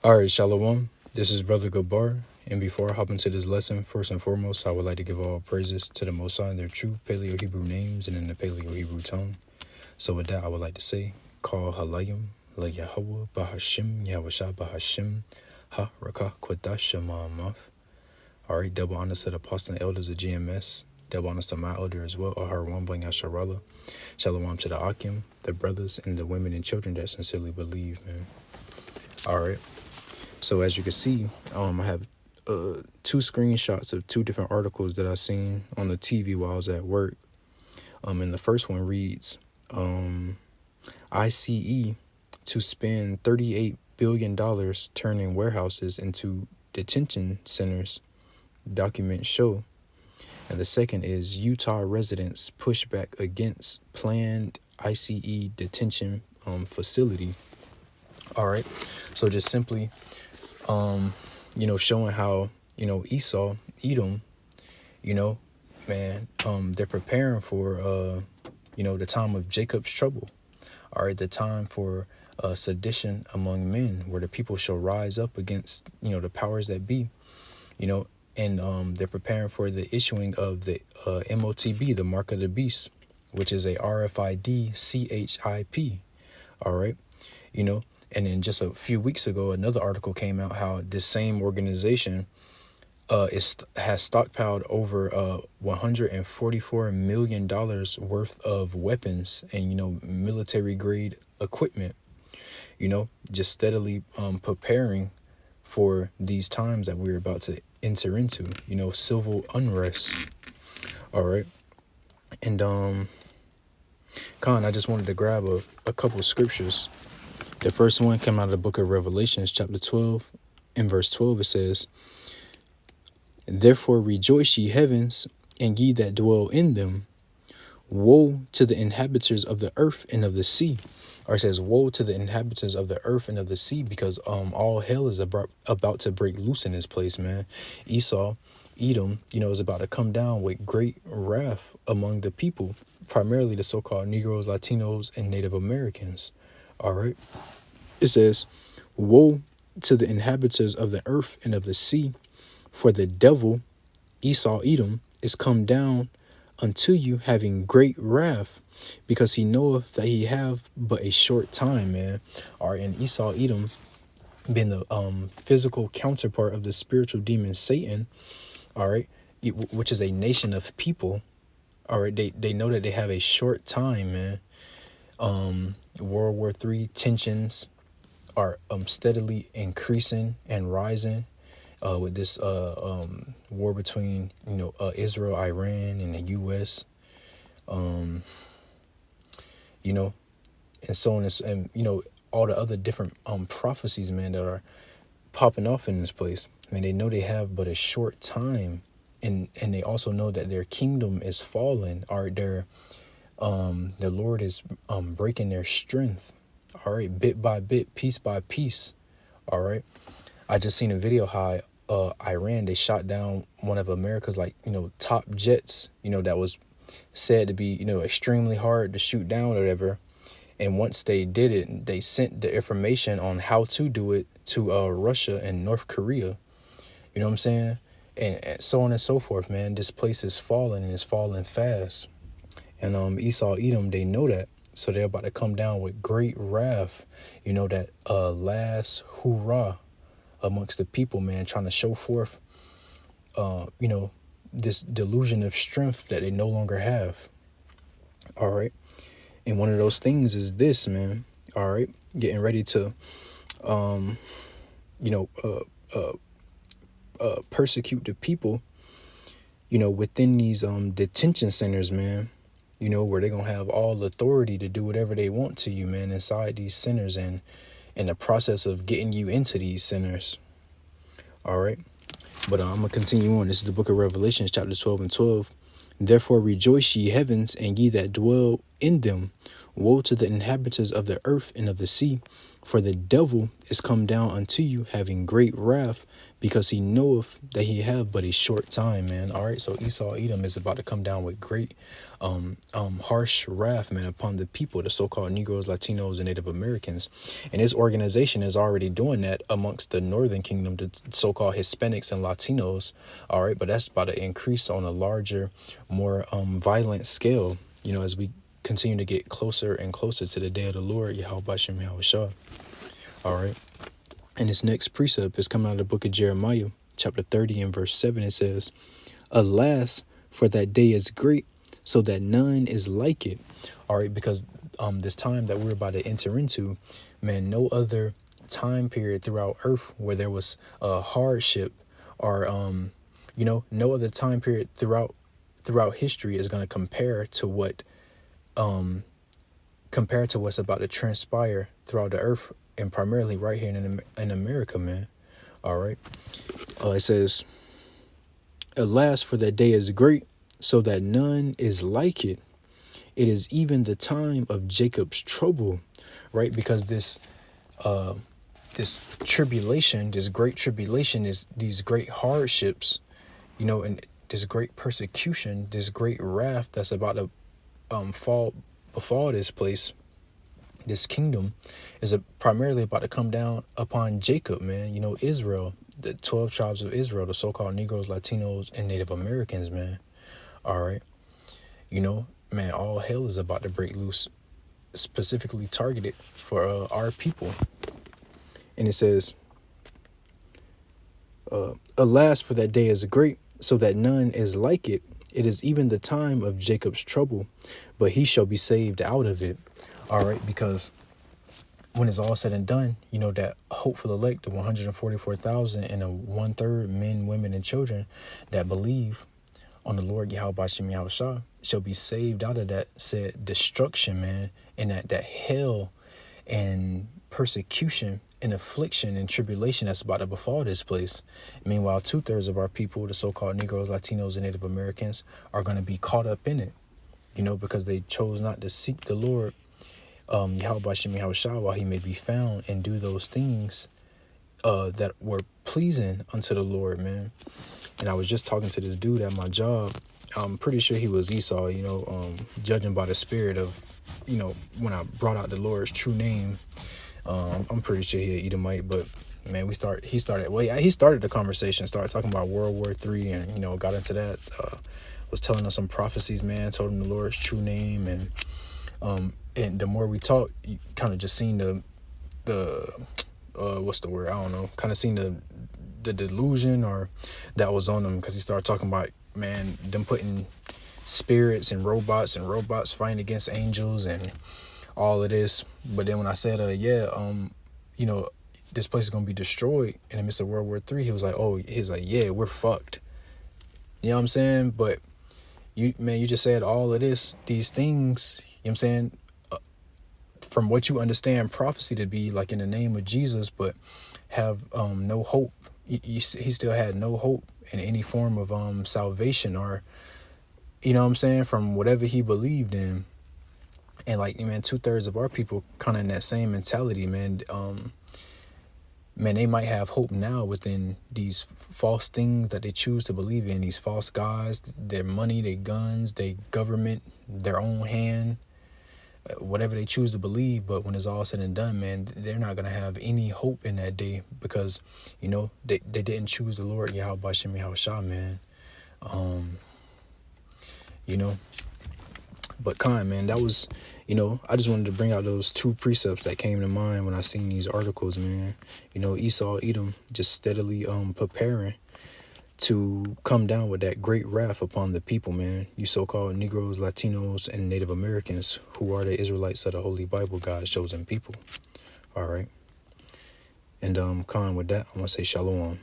All right, Shalom. This is Brother Gabar. And before I hop into this lesson, first and foremost, I would like to give all praises to the Most High in their true Paleo Hebrew names and in the Paleo Hebrew tongue. So with that, I would like to say, Call Halayim, La Yahweh, Bahashim, Yahushua Bahashim, Ha Rakah Kwadash Ma'amaf. All right, double honors to the apostles and elders of GMS. Double honors to my elder as well, Ahar Wambling Yasharala. Shalom to the Akim, the brothers and the women and children that sincerely believe, man. All right. So as you can see, I have two screenshots of two different articles that I seen on the TV while I was at work. And the first one reads, ICE to spend $38 billion turning warehouses into detention centers, documents show. And the second is Utah residents push back against planned ICE detention facility. All right. So just simply, showing how, Esau, Edom, they're preparing for, the time of Jacob's trouble. All right, the time for sedition among men, where the people shall rise up against, the powers that be, and they're preparing for the issuing of the MOTB, the mark of the beast, which is a RFID CHIP. All right, And then just a few weeks ago, another article came out how this same organization has stockpiled over $144 million worth of weapons and, military grade equipment, just steadily preparing for these times that we're about to enter into, civil unrest. All right. And I just wanted to grab a couple of scriptures. The first one came out of the book of Revelations, chapter 12. In verse 12, it says, Therefore rejoice, ye heavens, and ye that dwell in them. Woe to the inhabitants of the earth and of the sea. Or it says, woe to the inhabitants of the earth and of the sea, because all hell is about to break loose in this place, man. Esau, Edom, is about to come down with great wrath among the people, primarily the so-called Negroes, Latinos, and Native Americans. All right. It says, woe to the inhabitants of the earth and of the sea, for the devil, Esau, Edom, is come down unto you having great wrath, because he knoweth that he have but a short time, man. All right. And Esau, Edom, being the physical counterpart of the spiritual demon Satan, all right, which is a nation of people. All right. They know that they have a short time, man. World War III tensions are steadily increasing and rising with this war between Israel, Iran, and the U.S. And so on and all the other different prophecies, man, that are popping off in this place. I mean, they know they have but a short time, and they also know that their kingdom is fallen, or the Lord is breaking their strength. All right, bit by bit, piece by piece. All right. I just seen a video how Iran, they shot down one of America's top jets, that was said to be, extremely hard to shoot down or whatever. And once they did it, they sent the information on how to do it to Russia and North Korea. You know what I'm saying? And so on and so forth, man. This place is falling, and it's falling fast. And Esau, Edom, they know that. So they're about to come down with great wrath, that last hoorah amongst the people, man, trying to show forth, this delusion of strength that they no longer have. All right. And one of those things is this, man. All right. Getting ready to, persecute the people, within these detention centers, man. Where they're going to have all authority to do whatever they want to you, man, inside these centers and in the process of getting you into these centers. All right. But I'm going to continue on. This is the book of Revelations, chapter 12 and 12. Therefore rejoice, ye heavens, and ye that dwell in them. Woe to the inhabitants of the earth and of the sea, for the devil is come down unto you, having great wrath, because he knoweth that he have but a short time, man. All right, so Esau Edom is about to come down with great harsh wrath, man, upon the people, the so-called Negroes, Latinos, and Native Americans. And this organization is already doing that amongst the Northern Kingdom, the so-called Hispanics and Latinos. All right, but that's about to increase on a larger, more violent scale, you know, as we continue to get closer and closer to the day of the Lord, Yahweh Bashem Yahushua. All right. And this next precept is coming out of the book of Jeremiah, chapter 30 and verse 7. It says, Alas, for that day is great, so that none is like it. All right, because this time that we're about to enter into, man, no other time period throughout earth where there was a hardship or no other time period throughout history is going to compare to what's about to transpire throughout the earth, and primarily right here in America, man. All right. It says, Alas, for that day is great, so that none is like it. It is even the time of Jacob's trouble, right? Because this tribulation, this great tribulation, is these great hardships, you know, and this great persecution, this great wrath that's about to befall this place, this kingdom, is primarily about to come down upon Jacob, man. You know, Israel, the 12 tribes of Israel, the so-called Negroes, Latinos, and Native Americans, man. All right. You know, man, all hell is about to break loose, specifically targeted for our people. And it says, Alas, for that day is great, so that none is like it. It is even the time of Jacob's trouble, but he shall be saved out of it. All right, because when it's all said and done, you know, that hopeful elect, the 144,000 and a 1/3 men, women, and children that believe on the Lord Yahweh Bashem Yahushua shall be saved out of that said destruction, man, and that hell and persecution and affliction and tribulation that's about to befall this place. Meanwhile, 2/3 of our people, the so-called Negroes, Latinos, and Native Americans, are going to be caught up in it, you know, because they chose not to seek the Lord, Yahweh Bashem Yahushua, while he may be found, and do those things that were pleasing unto the Lord, man. And I was just talking to this dude at my job. I'm pretty sure he was Esau, you know, judging by the spirit of, you know, when I brought out the Lord's true name. I'm pretty sure he an Edomite, but man, he started the conversation, started talking about World War III, and, you know, got into that, was telling us some prophecies, man, told him the Lord's true name. And the more we talked, you kind of just seen the what's the word? I don't know. Kind of seen the delusion or that was on them, because he started talking about, man, them putting spirits and robots fighting against angels and all of this. But then when I said, you know, this place is gonna be destroyed in the midst of World War III, he was like, yeah, we're fucked. You know what I'm saying? But you just said all of these things. You know what I'm saying? From what you understand prophecy to be, like, in the name of Jesus, but have no hope. He still had no hope in any form of salvation, or, you know what I'm saying, from whatever he believed in. And, like, man, 2/3 of our people kind of in that same mentality, man. Man, they might have hope now within these false things that they choose to believe in, these false gods, their money, their guns, their government, their own hand, whatever they choose to believe. But when it's all said and done, man, they're not going to have any hope in that day, because, you know, they didn't choose the Lord Yahweh Bashem Yahushua, man. You know, but man, that was, you know, I just wanted to bring out those two precepts that came to mind when I seen these articles, man. You know, Esau Edom just steadily preparing to come down with that great wrath upon the people, man. You so-called Negroes, Latinos, and Native Americans, who are the Israelites of the Holy Bible, God's chosen people. All right. And with that, I'm going to say shalom.